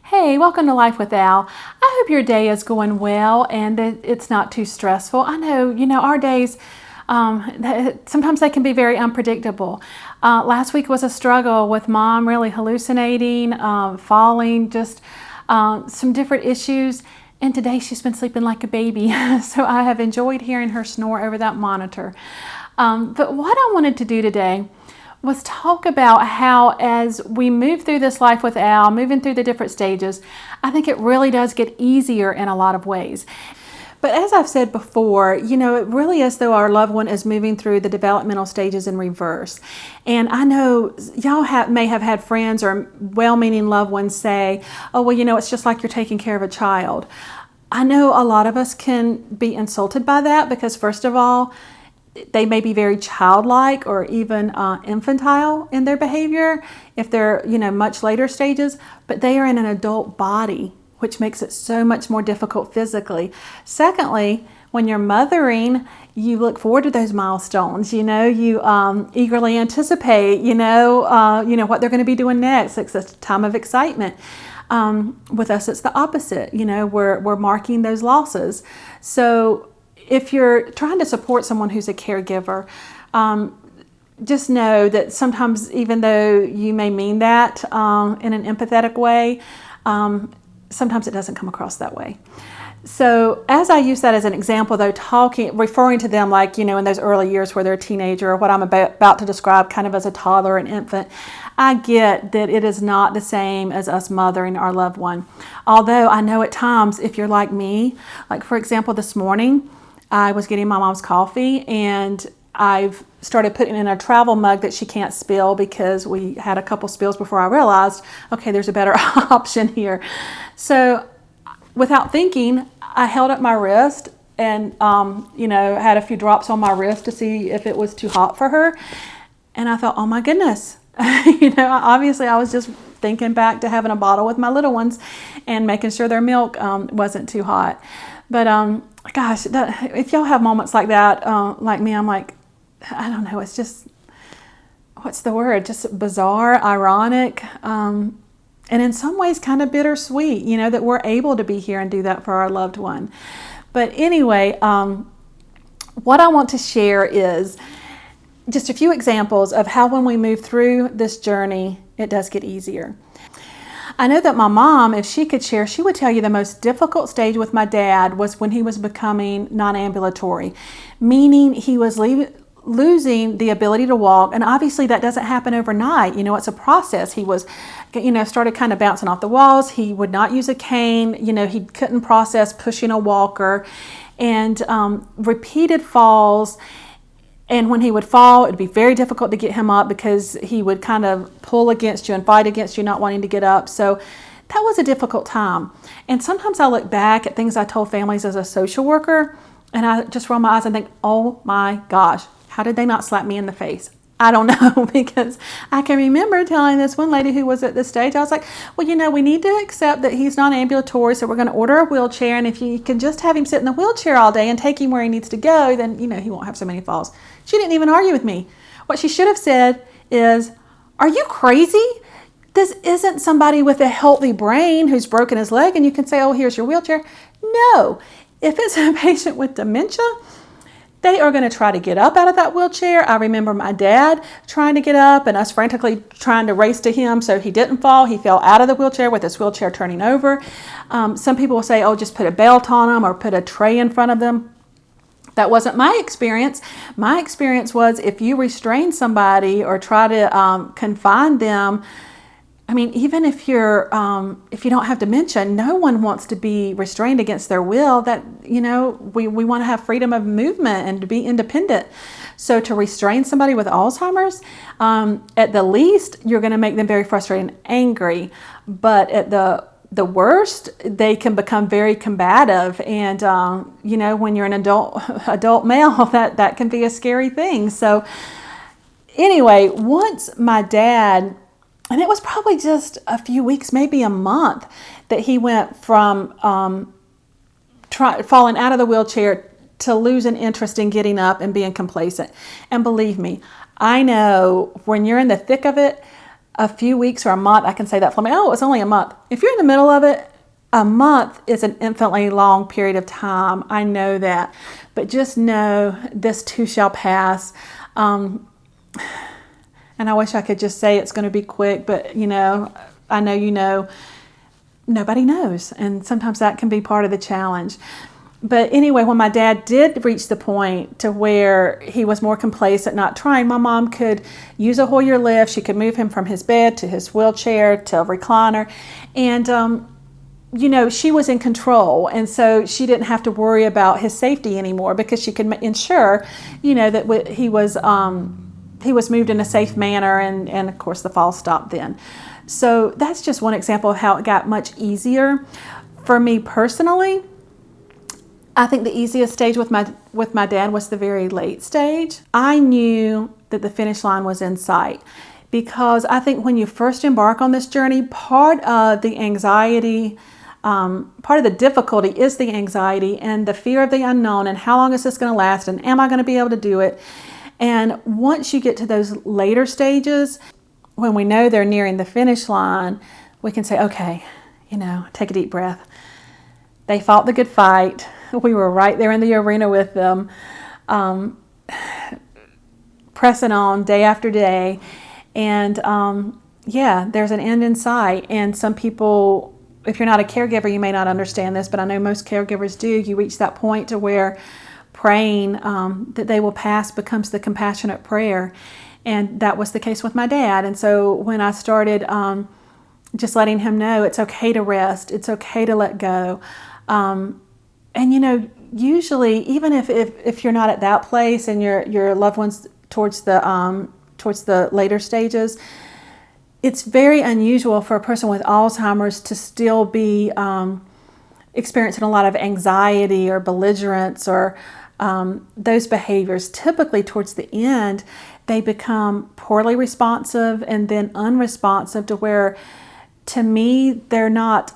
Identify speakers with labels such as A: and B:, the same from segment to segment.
A: Hey, welcome to Life with Al. I hope your day is going well and that it's not too stressful. I know, our days, sometimes they can be very unpredictable. Last week was a struggle with Mom really hallucinating, falling, just some different issues. And today she's been sleeping like a baby. So I have enjoyed hearing her snore over that monitor. But what I wanted to do today was talk about how as we move through this life with Al, moving through the different stages, I think it really does get easier in a lot of ways. But as I've said before, it really is though our loved one is moving through the developmental stages in reverse. And I know y'all may have had friends or well-meaning loved ones say, oh, well, it's just like you're taking care of a child. I know a lot of us can be insulted by that because first of all, they may be very childlike or even infantile in their behavior if they're, much later stages, but they are in an adult body, which makes it so much more difficult physically. Secondly, when you're mothering, you look forward to those milestones. You eagerly anticipate, what they're going to be doing next. It's a time of excitement. With us, it's the opposite. We're marking those losses. So if you're trying to support someone who's a caregiver, just know that sometimes, even though you may mean that in an empathetic way, sometimes it doesn't come across that way. So as I use that as an example, though, referring to them like, in those early years where they're a teenager, or what I'm about to describe kind of as a toddler or an infant, I get that it is not the same as us mothering our loved one. Although I know at times, if you're like me, like for example, this morning, I was getting my mom's coffee and I've started putting in a travel mug that she can't spill because we had a couple spills before I realized, okay, there's a better option here. So without thinking, I held up my wrist and, had a few drops on my wrist to see if it was too hot for her. And I thought, oh my goodness, obviously I was just thinking back to having a bottle with my little ones and making sure their milk wasn't too hot. But gosh, if y'all have moments like that, like me, I'm like, I don't know, it's just, what's the word? Just bizarre, ironic, and in some ways kind of bittersweet, that we're able to be here and do that for our loved one. But anyway, what I want to share is just a few examples of how when we move through this journey, it does get easier. I know that my mom, if she could share, she would tell you the most difficult stage with my dad was when he was becoming non-ambulatory, meaning he was losing the ability to walk. And obviously that doesn't happen overnight. It's a process. He was, started kind of bouncing off the walls. He would not use a cane. He couldn't process pushing a walker, and repeated falls. And when he would fall, it'd be very difficult to get him up because he would kind of pull against you and fight against you, not wanting to get up. So that was a difficult time. And sometimes I look back at things I told families as a social worker, and I just roll my eyes and think, oh my gosh, how did they not slap me in the face? I don't know, because I can remember telling this one lady who was at this stage, I was like, well, we need to accept that he's non-ambulatory, so we're going to order a wheelchair, and if you can just have him sit in the wheelchair all day and take him where he needs to go, then, he won't have so many falls. She didn't even argue with me. What she should have said is, are you crazy? This isn't somebody with a healthy brain who's broken his leg and you can say, oh, here's your wheelchair. No, if it's a patient with dementia, they are going to try to get up out of that wheelchair. I remember my dad trying to get up and us frantically trying to race to him so he didn't fall. He fell out of the wheelchair with his wheelchair turning over. Some people will say, oh, just put a belt on them or put a tray in front of them. That wasn't my experience. My experience was if you restrain somebody or try to confine them, even if you don't have dementia, no one wants to be restrained against their will. That, we want to have freedom of movement and to be independent. So to restrain somebody with Alzheimer's, at the least, you're going to make them very frustrated and angry. But at the worst, they can become very combative. And, when you're an adult male, that can be a scary thing. So anyway, once my dad, and it was probably just a few weeks, maybe a month, that he went from falling out of the wheelchair to losing interest in getting up and being complacent. And believe me, I know when you're in the thick of it, a few weeks or a month, I can say that for me. Oh, it's only a month. If you're in the middle of it, a month is an infinitely long period of time. I know that. But just know this too shall pass. And I wish I could just say it's going to be quick, but you know, I know you know, nobody knows. And sometimes that can be part of the challenge. But anyway, when my dad did reach the point to where he was more complacent, not trying, my mom could use a Hoyer lift. She could move him from his bed to his wheelchair to a recliner. And, you know, she was in control. And so she didn't have to worry about his safety anymore because she could ensure, you know, that he was moved in a safe manner. And of course, the fall stopped then. So that's just one example of how it got much easier. For me personally, I think the easiest stage with my dad was the very late stage. I knew that the finish line was in sight because I think when you first embark on this journey, part of the anxiety, part of the difficulty is the anxiety and the fear of the unknown and how long is this going to last and am I going to be able to do it? And once you get to those later stages, when we know they're nearing the finish line, we can say, okay, you know, take a deep breath. They fought the good fight. We were right there in the arena with them, pressing on day after day. And yeah, there's an end in sight. And some people, if you're not a caregiver, you may not understand this, but I know most caregivers do. You reach that point to where praying that they will pass becomes the compassionate prayer. And that was the case with my dad. And so when I started just letting him know it's okay to rest, it's okay to let go. And you know, usually, even if you're not at that place and your loved ones towards the later stages, it's very unusual for a person with Alzheimer's to still be experiencing a lot of anxiety or belligerence or those behaviors. Typically, towards the end, they become poorly responsive and then unresponsive to where, to me, they're not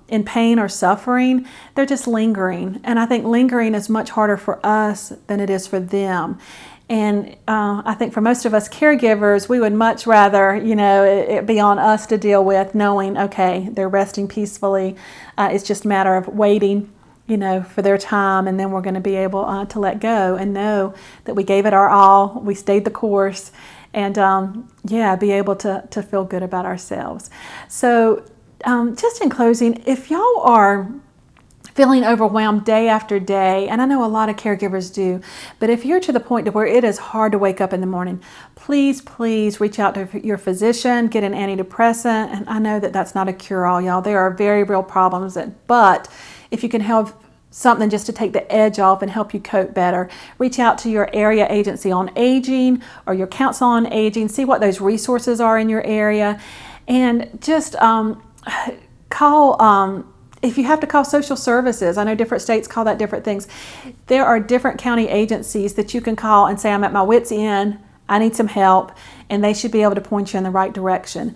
A: in pain or suffering. They're just lingering. And I think lingering is much harder for us than it is for them. And I think for most of us caregivers, we would much rather, you know, it be on us to deal with knowing, okay, they're resting peacefully. It's just a matter of waiting, you know, for their time. And then we're going to be able to let go and know that we gave it our all. We stayed the course. And yeah, be able to feel good about ourselves. So just in closing, if y'all are feeling overwhelmed day after day, and I know a lot of caregivers do, but if you're to the point to where it is hard to wake up in the morning, please reach out to your physician, get an antidepressant. And I know that that's not a cure-all, y'all. There are very real problems, but if you can help something just to take the edge off and help you cope better, reach out to your area agency on aging or your council on aging, see what those resources are in your area, and just call, if you have to call social services. I know different states call that different things. There are different county agencies that you can call and say, I'm at my wit's end, I need some help, and they should be able to point you in the right direction.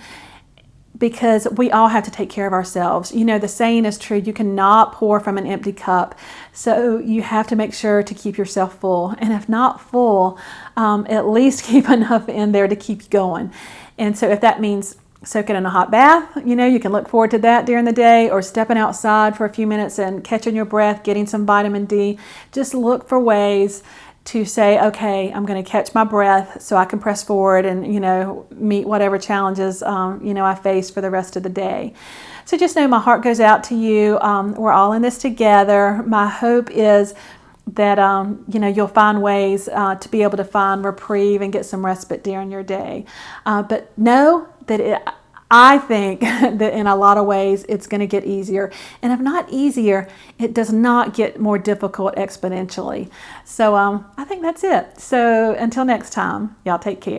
A: Because we all have to take care of ourselves. You know, the saying is true, you cannot pour from an empty cup. So you have to make sure to keep yourself full. And if not full, at least keep enough in there to keep you going. And so if that means soaking in a hot bath, you know, you can look forward to that during the day, or stepping outside for a few minutes and catching your breath, getting some vitamin D. Just look for ways to say, okay, I'm going to catch my breath so I can press forward and, you know, meet whatever challenges, you know, I face for the rest of the day. So just know my heart goes out to you. We're all in this together. My hope is that, you know, you'll find ways to be able to find reprieve and get some respite during your day. But know that I think that in a lot of ways it's going to get easier. And if not easier, it does not get more difficult exponentially. So I think that's it. So until next time, y'all take care.